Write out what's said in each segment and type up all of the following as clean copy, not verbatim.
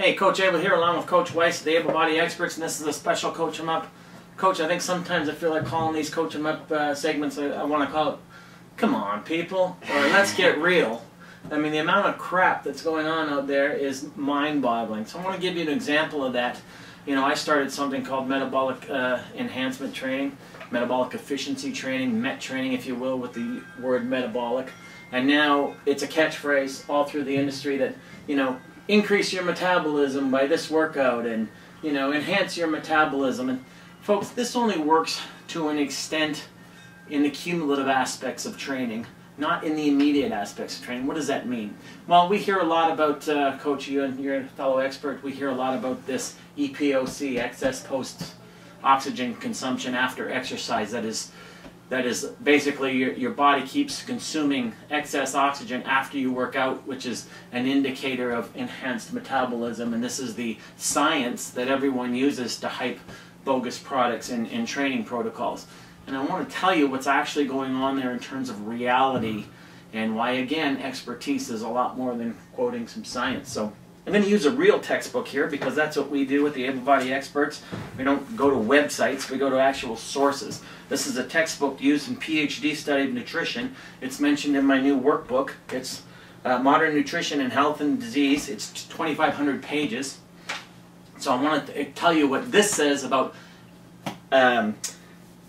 Hey, Coach Abel here along with Coach Weiss, the Abel Body Experts, and this is a special Coach 'em Up. Coach, I think sometimes I feel like calling these Coach 'em Up segments, I want to call it, come on people, or let's get real. I mean, the amount of crap that's going on out there is mind-boggling. So I want to give you an example of that. You know, I started something called metabolic enhancement training, metabolic efficiency training, MET training, if you will, with the word metabolic. And now it's a catchphrase all through the industry that, you know, increase your metabolism by this workout and, you know, enhance your metabolism. And folks, this only works to an extent in the cumulative aspects of training, not in the immediate aspects of training. What does that mean? Well, we hear a lot about, Coach, you and you're a fellow expert, we hear a lot about this EPOC, excess post-oxygen consumption after exercise. That is basically your body keeps consuming excess oxygen after you work out, which is an indicator of enhanced metabolism. And this is the science that everyone uses to hype bogus products in training protocols. And I want to tell you what's actually going on there in terms of reality and why, again, expertise is a lot more than quoting some science. So I'm going to use a real textbook here because that's what we do with the Abel Body Experts. We don't go to websites, we go to actual sources. This is a textbook used in PhD study of nutrition. It's mentioned in my new workbook. It's Modern Nutrition in Health and Disease. It's 2,500 pages. So I want to tell you what this says about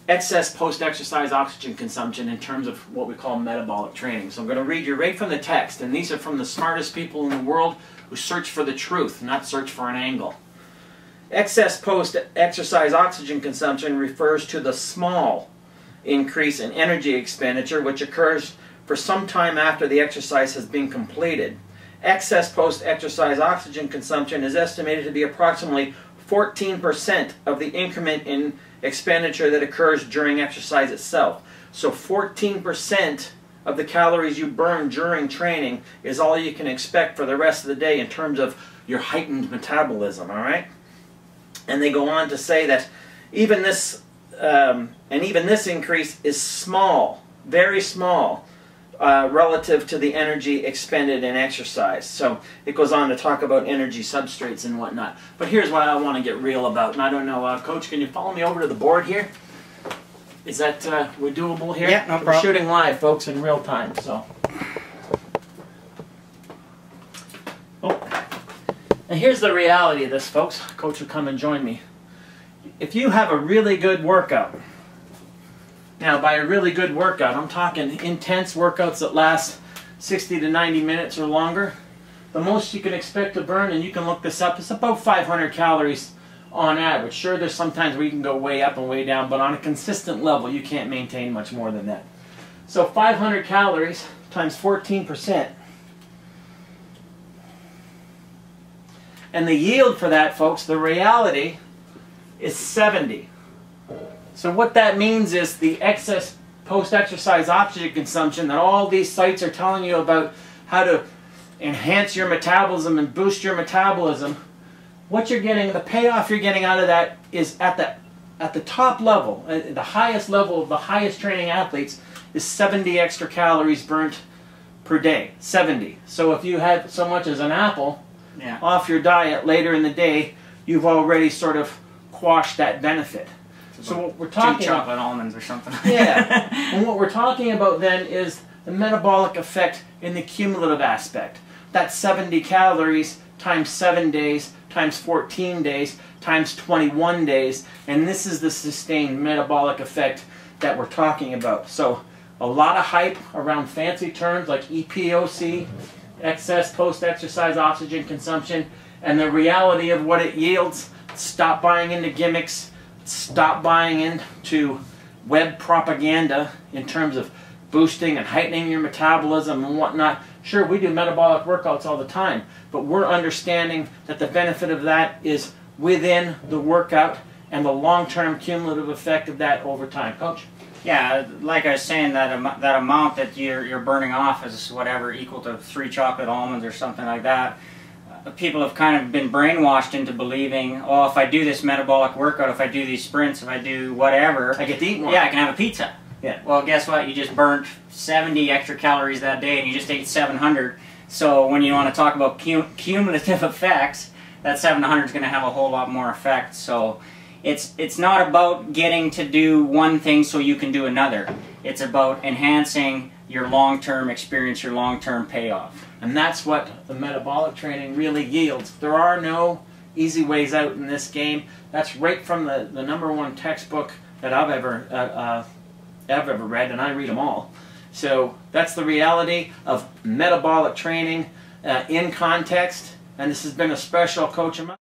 excess post-exercise oxygen consumption in terms of what we call metabolic training. So I'm going to read you right from the text, and these are from the smartest people in the world who search for the truth, not search for an angle. Excess post-exercise oxygen consumption refers to the small increase in energy expenditure which occurs for some time after the exercise has been completed. Excess post-exercise oxygen consumption is estimated to be approximately 14% of the increment in expenditure that occurs during exercise itself. So 14% of the calories you burn during training is all you can expect for the rest of the day in terms of your heightened metabolism, all right? And they go on to say that even this increase is small, very small, relative to the energy expended in exercise. So it goes on to talk about energy substrates and whatnot. But here's what I want to get real about. And I don't know, Coach, can you follow me over to the board here? Is that we're doable here? Yeah, no problem. We're shooting live, folks, in real time. So. And here's the reality of this, folks. Coach will come and join me. If you have a really good workout, now by a really good workout, I'm talking intense workouts that last 60 to 90 minutes or longer, the most you can expect to burn, and you can look this up, is about 500 calories on average. Sure, there's sometimes where you can go way up and way down, but on a consistent level, you can't maintain much more than that. So 500 calories times 14%. And the yield for that, folks, the reality is 70. So what that means is the excess post-exercise oxygen consumption that all these sites are telling you about how to enhance your metabolism and boost your metabolism, what you're getting, the payoff you're getting out of that is at the top level, the highest level of the highest training athletes is 70 extra calories burnt per day. 70. So if you had so much as an apple off your diet later in the day, you've already sort of quashed that benefit. So what we're talking 2 chocolate almonds or something. Yeah. And what we're talking about then is the metabolic effect in the cumulative aspect. That's 70 calories times 7 days times 14 days times 21 days, and this is the sustained metabolic effect that we're talking about. So a lot of hype around fancy terms like EPOC, excess post-exercise oxygen consumption, and the reality of what it yields. Stop buying into gimmicks. Stop buying into web propaganda in terms of boosting and heightening your metabolism and whatnot. Sure, we do metabolic workouts all the time, but we're understanding that the benefit of that is within the workout and the long-term cumulative effect of that over time. Coach? Yeah, like I was saying, that amount that you're burning off is whatever, equal to 3 chocolate almonds or something like that. People have kind of been brainwashed into believing, oh, if I do this metabolic workout, if I do these sprints, if I do whatever, I get to eat more. Yeah, I can have a pizza. Yeah. Well, guess what? You just burnt 70 extra calories that day, and you just ate 700. So when you want to talk about cumulative effects, that 700 is going to have a whole lot more effect. So it's not about getting to do one thing so you can do another. It's about enhancing your long-term experience, your long-term payoff. And that's what the metabolic training really yields. There are no easy ways out in this game. That's right from the #1 textbook that I've ever read, and I read them all. So that's the reality of metabolic training in context. And this has been a special Coach 'em Up.